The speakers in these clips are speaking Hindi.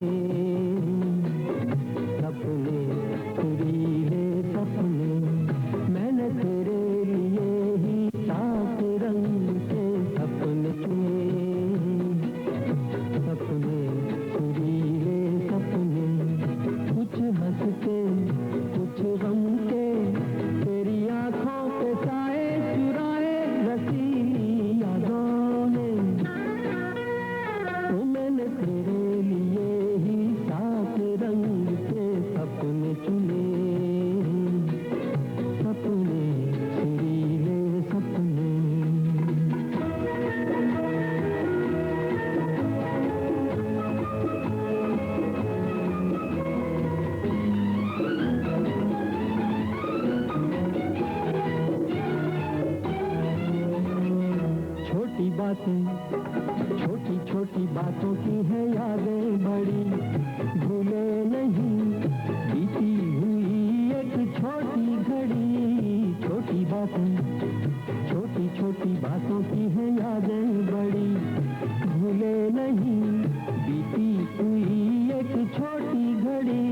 सपने सुरीले सपने मैंने तेरे लिए ही सात रंग के सपने चुने। सपने सुरीले सपने कुछ हंसते कुछ गम के तेरी आंखों पे साए चुराए रसीली यादों ने। तो मैंने तेरे लिए ही सात रंग के सपने चुने। सपने सुरीले सपने। छोटी बातें छोटी छोटी बातों की है यादें बड़ी भूले नहीं बीती हुई एक छोटी घड़ी। छोटी बातें छोटी छोटी बातों की है यादें बड़ी भूले नहीं बीती हुई एक छोटी घड़ी।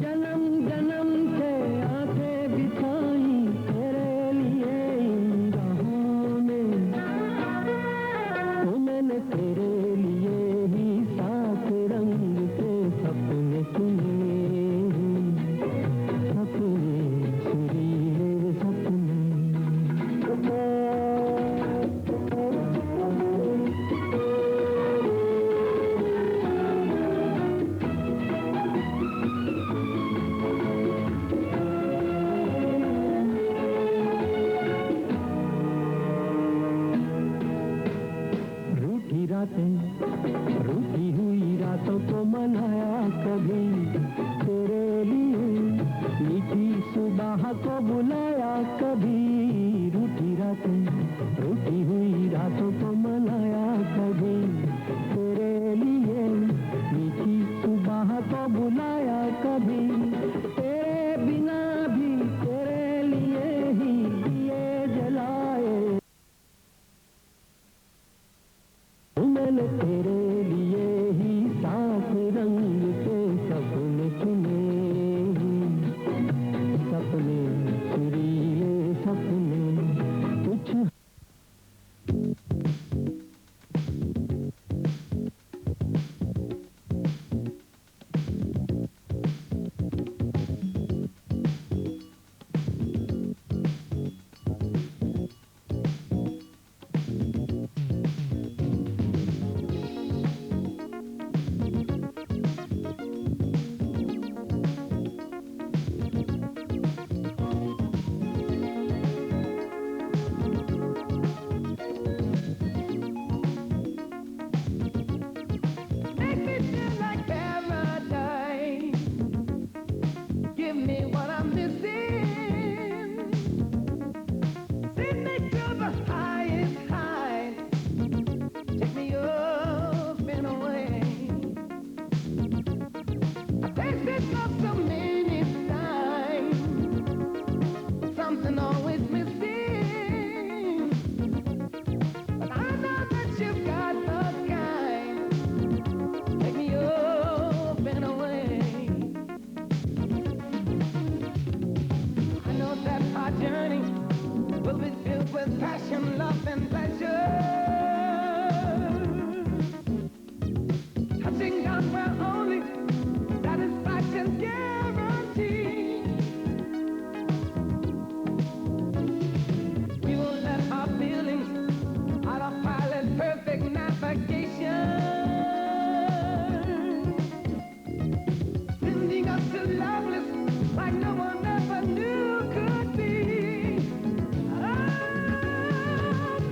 जन्म जन्म से आंखें बिछाई तेरे लिए इन राहों में। तो मैंने तेरे लिए ही सात रंग के सपने चुने। सपने सुरीले सपने। रूठी रातें रूठी हुई रातों को मनाया कभी तेरे लिए मीठी सुबह को बुलाया कभी। रूठी रातें रूठी हुई रातों को मनाया कभी तेरे लिए मीठी सुबह को बुलाया कभी। तेरे बिना भी तेरे लिए ही दिए जलाए। मैंने तेरे लिए ही सात रंग के सपने चुने। सपने सुरीले सपने कुछ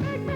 Make me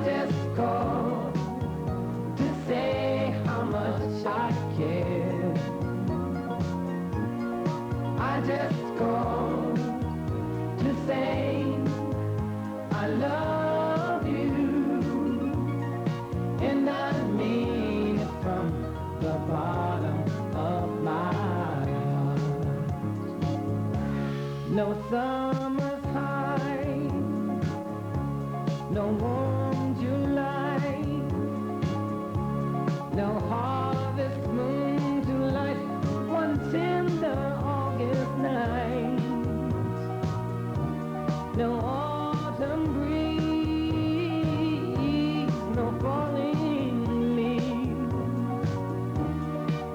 just called to say how much I care. I just called to say I love you, and I mean it from the bottom of my heart. No summer's high, no warm July, no harvest moon to light one tender August night, no autumn breeze, no falling leaves,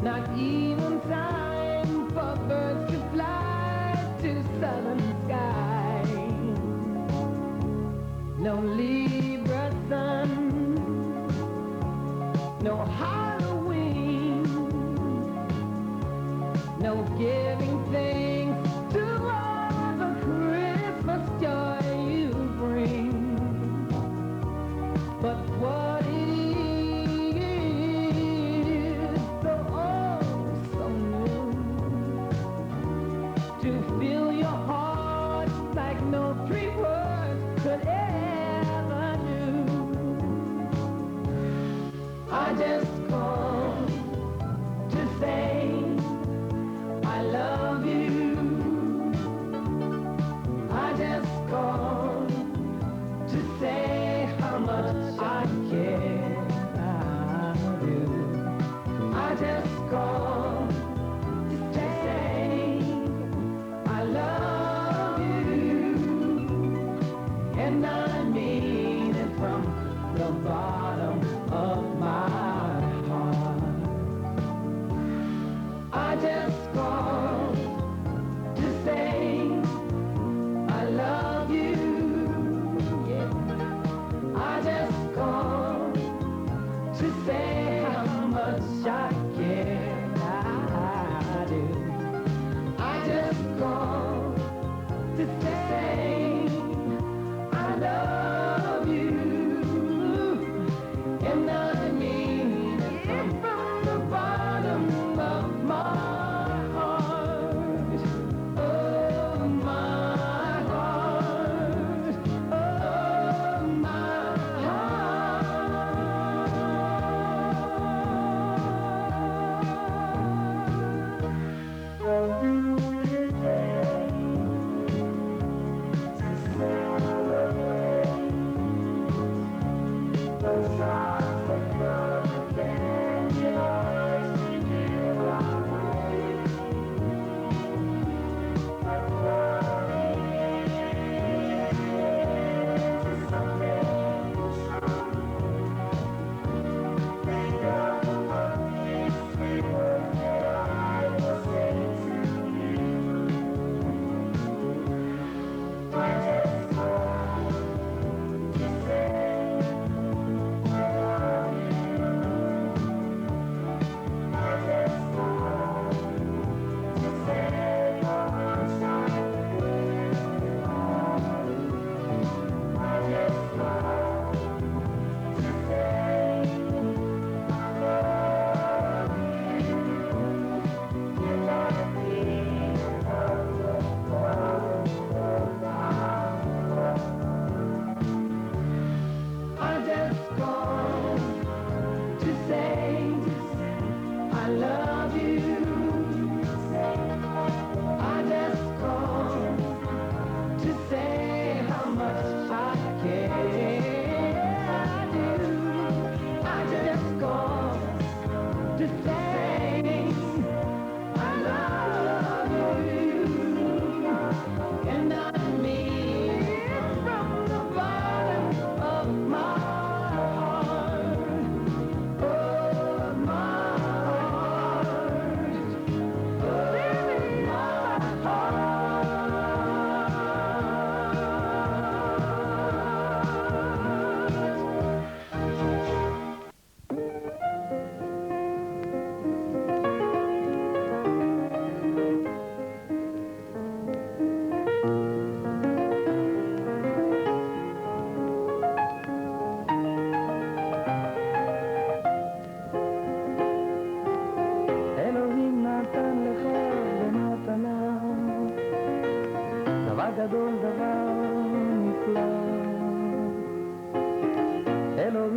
not even time for birds to fly to southern sky, no Libra sun, no Halloween, no giving thanks to all the Christmas joy you bring. But what it is, so oh so new, to fill your heart like no three words could ever do. I just called to say I love you. I just called to say how much I care. I do. I just called to say I love you, and I mean it from the bottom of my heart. I just called to say I love you. Yeah. I just called to say how much I care. I do. I just called to say I love you, and I mean it from the bottom of my heart. Oh, my heart. Oh, my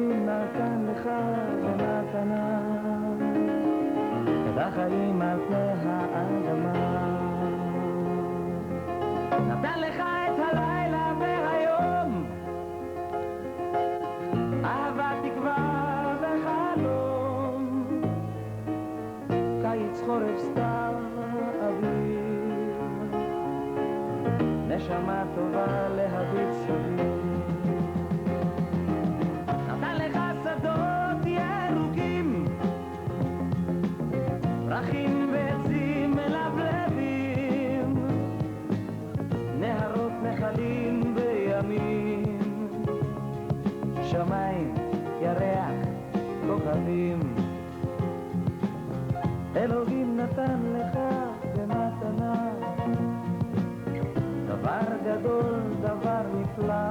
אלוהים נתן לך במתנה את החיים על פני האדמה. נתן לך את הלילה והיום, אהבה, תקווה וחלום, קיץ, חורף, סתיו, אביב, נשמה טובה להביט סביב. נתן לך שדות ירוקים, פרחים ועצים מלבלבים, נהרות נחלים בימים, שמיים, ירח, כוכבים. אלוהים נתן לך במתנה דבר גדול, דבר נפלא.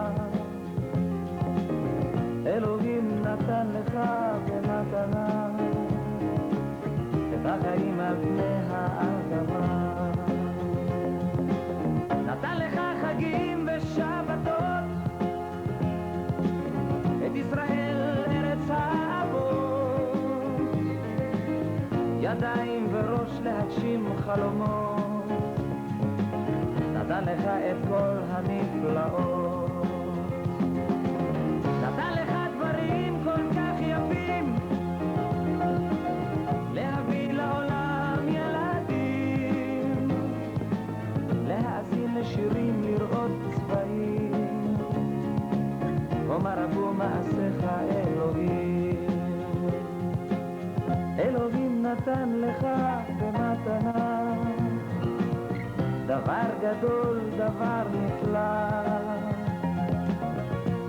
אלוהים נתן לך במתנה את החיים על פני האדמה. נתן לך חגים ושבתות, את ישראל ארץ האבות, ידיים וראש להגשים חלומות. נתן לך את כל הנפלאות, נתן לך דברים כל כך יפים, להביא לעולם ילדים, להאזין לשירים, לראות צבעים, ומה רבו מעשיך אלוהים. אלוהים נתן לך במתנה דבר גדול, דבר נפלא.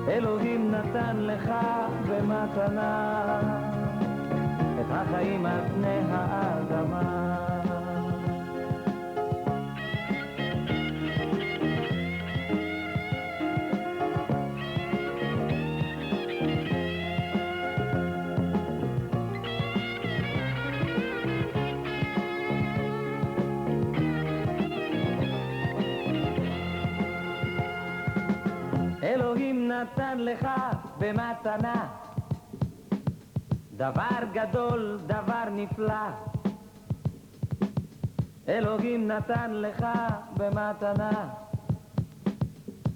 אלוהים נתן לך במתנה את החיים על פני האדמה. אלוהים נתן לך במתנה דבר גדול, דבר נפלא. אלוהים נתן לך במתנה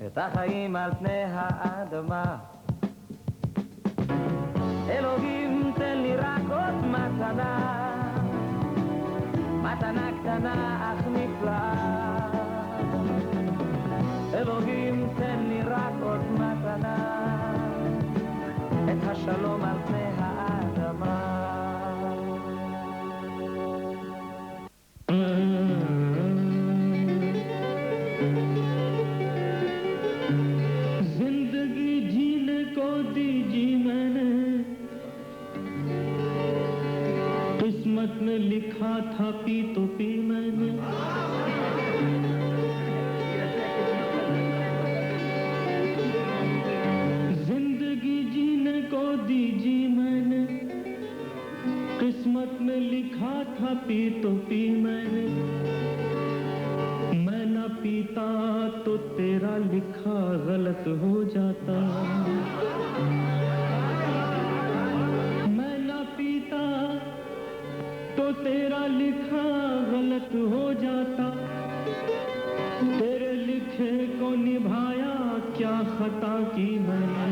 את החיים על פני האדמה. אלוהים תן לי רק עוד מתנה, מתנה קטנה אך נפלאה. אלוהים תן לי רק עוד מתנה, את השלום על פני האדמה. जिंदगी जीने को दीजी मैंने, किस्मत में लिखा था पी तो पी मैंने। दीजी मैंने, किस्मत में लिखा था पी तो पी मैंने। मैं न पीता तो तेरा लिखा गलत हो जाता, मैं न पीता तो तेरा लिखा गलत हो जाता। तेरे लिखे को निभाया क्या खता की मैंने,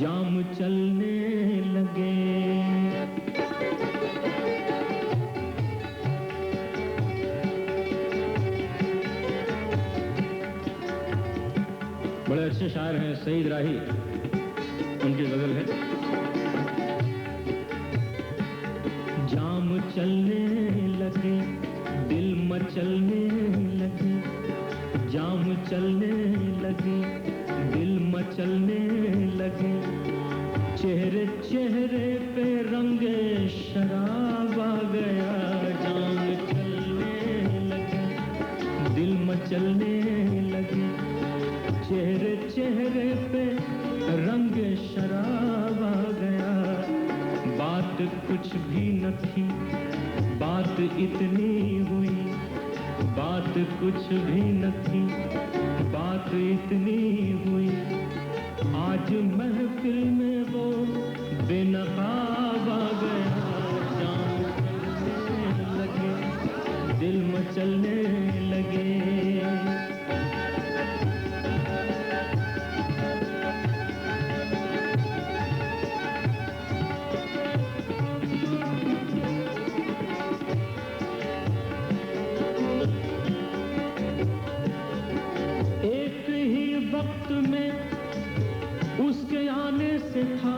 जाम चलने लगे। बड़े अच्छे शायर हैं सईद राही, उनकी गजल है। जाम चलने लगे, दिल मचलने लगे, जाम चलने लगे, दिल मचलने लगे। चेहरे चेहरे पे रंग शराब आ गया, जाम चलने लगे, दिल मचलने लगे। चेहरे चेहरे पे रंग शराब आ गया। बात कुछ भी न थी, बात इतनी हुई, बात कुछ भी न थी, बात इतनी हुई। आज महफिल में वो बेनकाब आ गया, जाम चलने लगे, दिल मचलने लगे। एक ही वक्त में उसके आने से था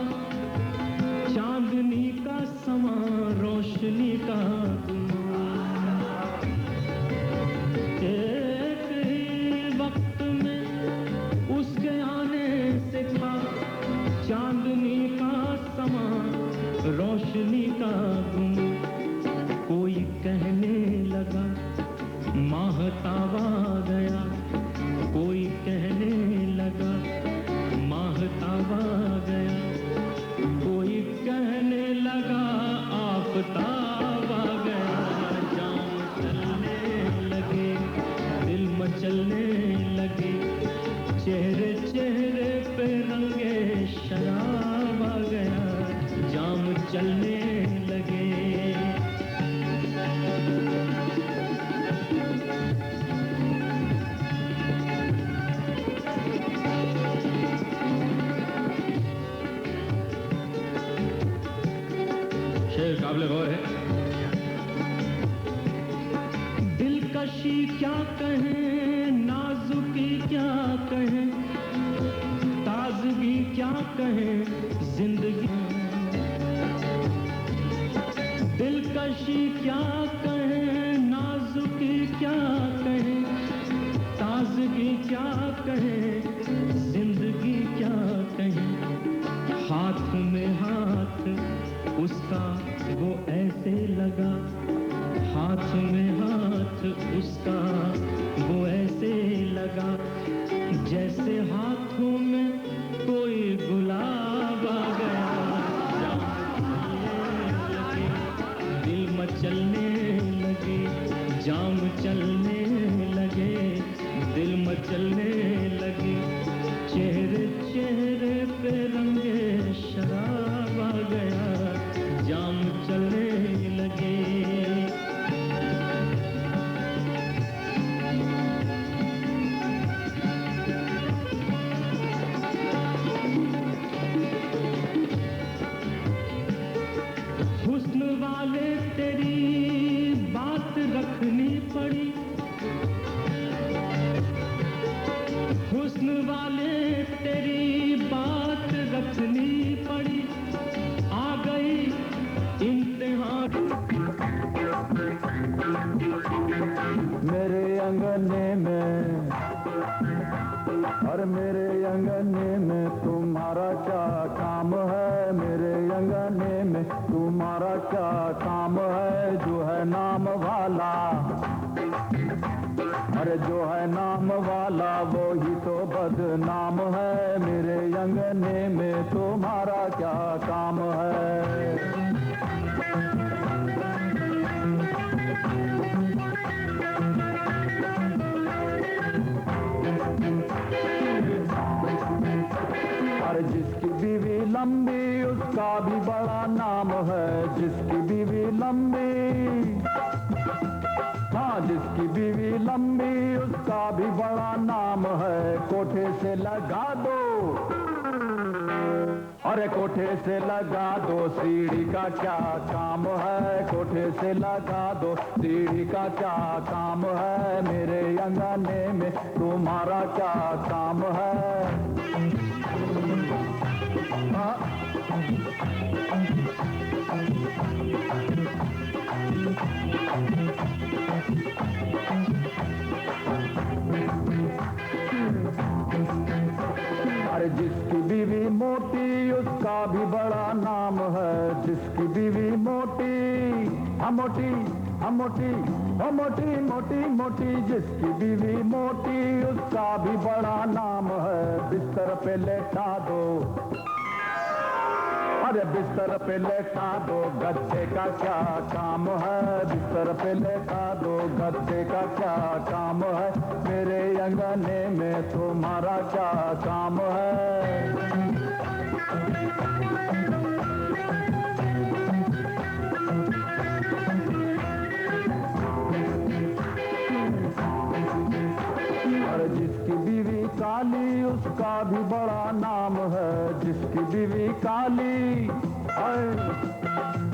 चांदनी का समा, रोशनी का एक ही वक्त में उसके आने से था चांदनी का समा, रोशनी का गुम। कोई कहने लगा माहताब आ गया, कोई कहने लगा माहताब आ गया, कोई कहने लगा आफताब आ गया। जाम चलने लगे, दिल मचलने लगे, चेहरे चेहरे पे रंगे शराब आ गया, जाम चलने लगे। शेर काबिल गौर है। दिलकशी क्या कहें, नाजुकी क्या कहें, ताजगी क्या कहें, जिंदगी। दिलकशी क्या कहें, नाजुकी क्या कहें, ताजगी क्या कहें, जिंदगी क्या कहें। हाथ में हाथ उसका वो ऐसे लगा, हाथ में हाथ उसका वो ऐसे लगा, जैसे हाथों में कोई गुलाब आ गया। दिल मचलने लगे, जाम चलने लगे, दिल मचलने लगे, चेहरे चेहरे पे रंगे शराब आ गया, जाम चलने लगे। हुस्न वाले तेरी बात रखनी पड़ी, हुस्न वाले तेरी बात रखनी पड़ी, आ गई इम्तिहान। मेरे अंगने में और मेरे अंगने में तुम्हारा क्या काम है, मेरे अंगने में तुम्हारा क्या काम है। जो है नाम वाला, अरे जो है नाम वाला वो ही तो बदनाम है। मेरे अंगने में तुम्हारा क्या काम है। अरे जिसकी बीवी लंबी उसका भी बड़ा नाम है, जिसकी बीवी लंबी, हाँ जिसकी बीवी लंबी उसका भी बड़ा नाम है। कोठे से लगा दो, अरे कोठे से लगा दो, सीढ़ी का क्या काम है। कोठे से लगा दो, सीढ़ी का क्या काम है। मेरे अंगने में तुम्हारा क्या काम है। अरे जिसकी बीवी मोटी उसका भी बड़ा नाम है, जिसकी बीवी मोटी, हम मोटी, हम मोटी, हम मोटी मोटी मोटी, जिसकी बीवी मोटी उसका भी बड़ा नाम है। बिस्तर पे लेटा दो, अरे बिस्तर पे लेटा दो, गद्दे का क्या काम है। बिस्तर पे लेटा दो, गद्दे का क्या काम है। मेरे अंगने में तुम्हारा क्या काम है। बीवी काली,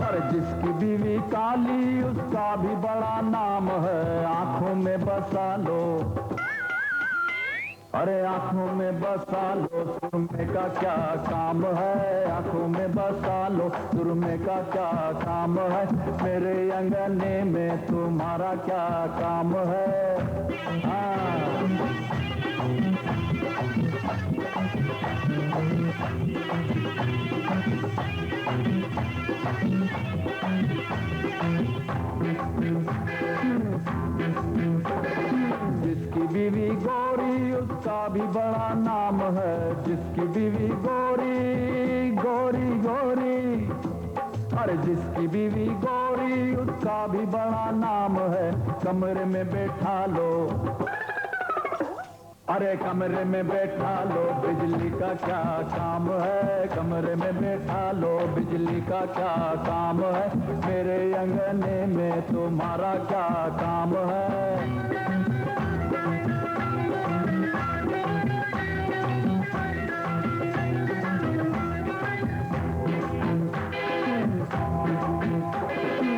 अरे जिसकी बीवी काली उसका भी बड़ा नाम है, आंखों में बसा लो, अरे आंखों में बसा लो, सुरमे का क्या काम है, आंखों में बसा लो, सुरमे का क्या काम है, मेरे अंगने में तुम्हारा क्या काम है। हाँ जिसकी बीवी गोरी उसका भी बड़ा नाम है, जिसकी बीवी गोरी गोरी गोरी, अरे जिसकी बीवी गोरी उसका भी बड़ा नाम है, कमरे में बैठा लो, अरे कमरे में बैठा लो, बिजली का क्या काम है, कमरे में बैठा लो, बिजली का क्या काम है, मेरे अंगने में तुम्हारा क्या काम है।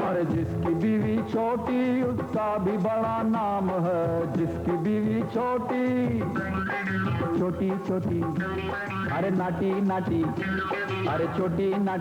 अरे जिसकी बीवी छोटी उसका भी बड़ा नाम है, जिसकी बीवी छोटी छोटी छोटी, अरे नाटी नाटी, अरे छोटी नाटी।